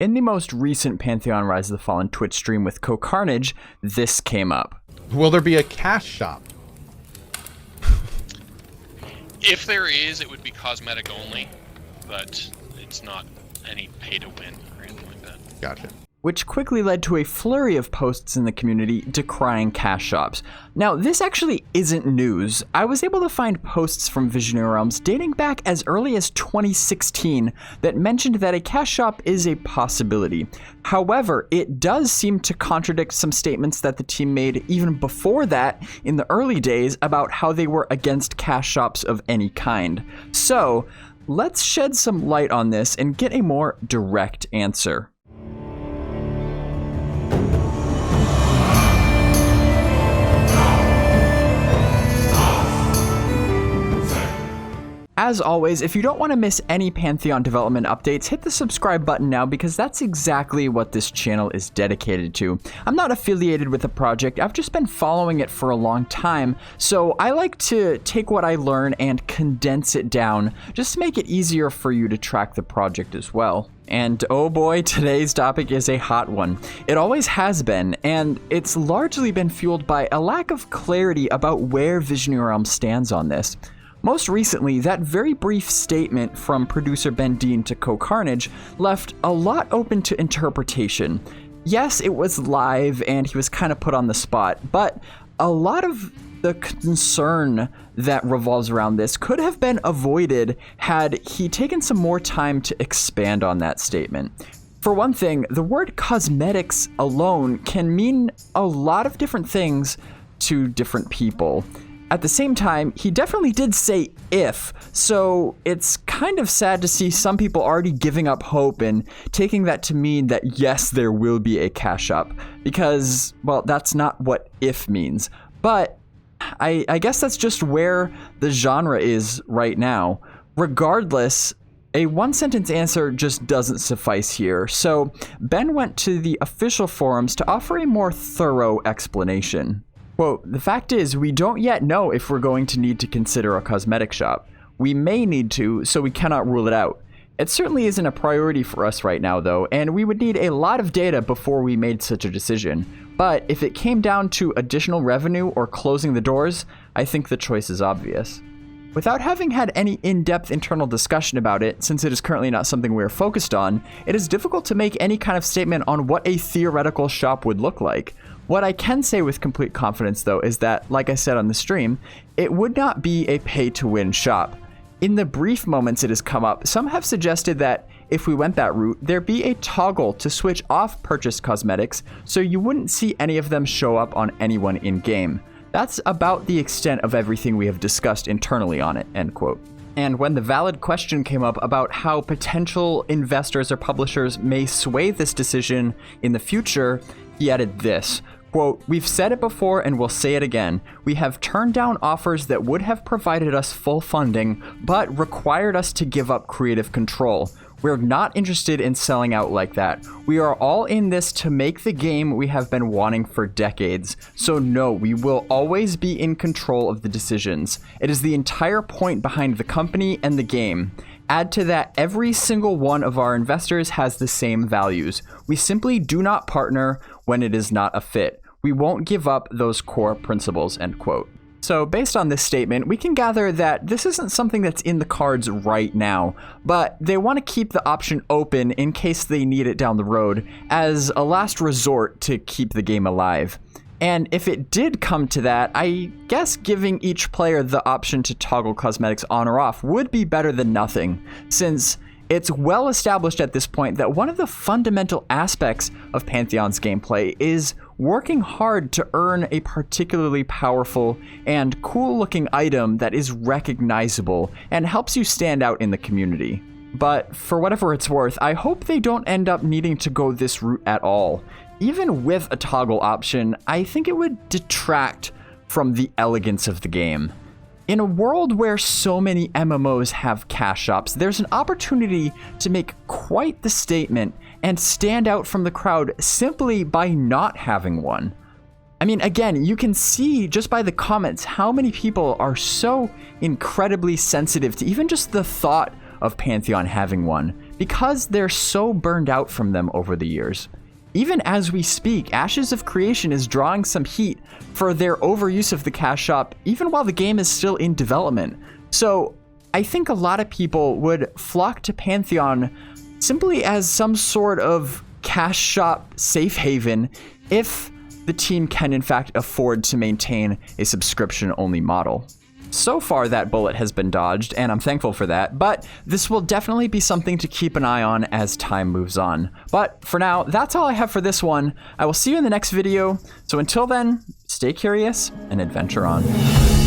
In the most recent Pantheon Rise of the Fallen Twitch stream with CoCarnage, this came up. Will there be a cash shop? If there is, it would be cosmetic only, but it's not any pay to win or anything like that. Gotcha. Which quickly led to a flurry of posts in the community decrying cash shops. Now, this actually isn't news. I was able to find posts from Visionary Realms dating back as early as 2016 that mentioned that a cash shop is a possibility. However, it does seem to contradict some statements that the team made even before that in the early days about how they were against cash shops of any kind. So, let's shed some light on this and get a more direct answer. As always, if you don't want to miss any Pantheon development updates, hit the subscribe button now because that's exactly what this channel is dedicated to. I'm not affiliated with the project, I've just been following it for a long time, so I like to take what I learn and condense it down just to make it easier for you to track the project as well. And oh boy, today's topic is a hot one. It always has been, and it's largely been fueled by a lack of clarity about where Visionary Realms stands on this. Most recently, that very brief statement from producer Brendyn to CoCarnage left a lot open to interpretation. Yes, it was live and he was kind of put on the spot, but a lot of the concern that revolves around this could have been avoided had he taken some more time to expand on that statement. For one thing, the word cosmetics alone can mean a lot of different things to different people. At the same time, he definitely did say if, so it's kind of sad to see some people already giving up hope and taking that to mean that yes, there will be a cash shop, because, well, that's not what if means. But I guess that's just where the genre is right now. Regardless, a one-sentence answer just doesn't suffice here, so Ben went to the official forums to offer a more thorough explanation. Quote, "The fact is, we don't yet know if we're going to need to consider a cosmetic shop. We may need to, so we cannot rule it out. It certainly isn't a priority for us right now, though, and we would need a lot of data before we made such a decision. But if it came down to additional revenue or closing the doors, I think the choice is obvious." Without having had any in-depth internal discussion about it, since it is currently not something we are focused on, it is difficult to make any kind of statement on what a theoretical shop would look like. What I can say with complete confidence, though, is that, like I said on the stream, it would not be a pay-to-win shop. In the brief moments it has come up, some have suggested that if we went that route, there be a toggle to switch off purchased cosmetics, so you wouldn't see any of them show up on anyone in-game. That's about the extent of everything we have discussed internally on it, end quote. And when the valid question came up about how potential investors or publishers may sway this decision in the future, he added this. Quote, "We've said it before and we'll say it again. We have turned down offers that would have provided us full funding, but required us to give up creative control. We're not interested in selling out like that. We are all in this to make the game we have been wanting for decades. So no, we will always be in control of the decisions. It is the entire point behind the company and the game. Add to that, every single one of our investors has the same values. We simply do not partner when it is not a fit. We won't give up those core principles," end quote. So based on this statement, we can gather that this isn't something that's in the cards right now, but they want to keep the option open in case they need it down the road as a last resort to keep the game alive. And if it did come to that, I guess giving each player the option to toggle cosmetics on or off would be better than nothing, since it's well established at this point that one of the fundamental aspects of Pantheon's gameplay is working hard to earn a particularly powerful and cool-looking item that is recognizable and helps you stand out in the community. But for whatever it's worth, I hope they don't end up needing to go this route at all. Even with a toggle option, I think it would detract from the elegance of the game. In a world where so many MMOs have cash shops, there's an opportunity to make quite the statement and stand out from the crowd simply by not having one. I mean, again, you can see just by the comments how many people are so incredibly sensitive to even just the thought of Pantheon having one. because they're so burned out from them over the years. Even as we speak, Ashes of Creation is drawing some heat for their overuse of the cash shop, even while the game is still in development. So I think a lot of people would flock to Pantheon simply as some sort of cash shop safe haven if the team can in fact afford to maintain a subscription-only model. So far, that bullet has been dodged, and I'm thankful for that, but this will definitely be something to keep an eye on as time moves on. But for now, that's all I have for this one. I will see you in the next video, so until then, stay curious and adventure on.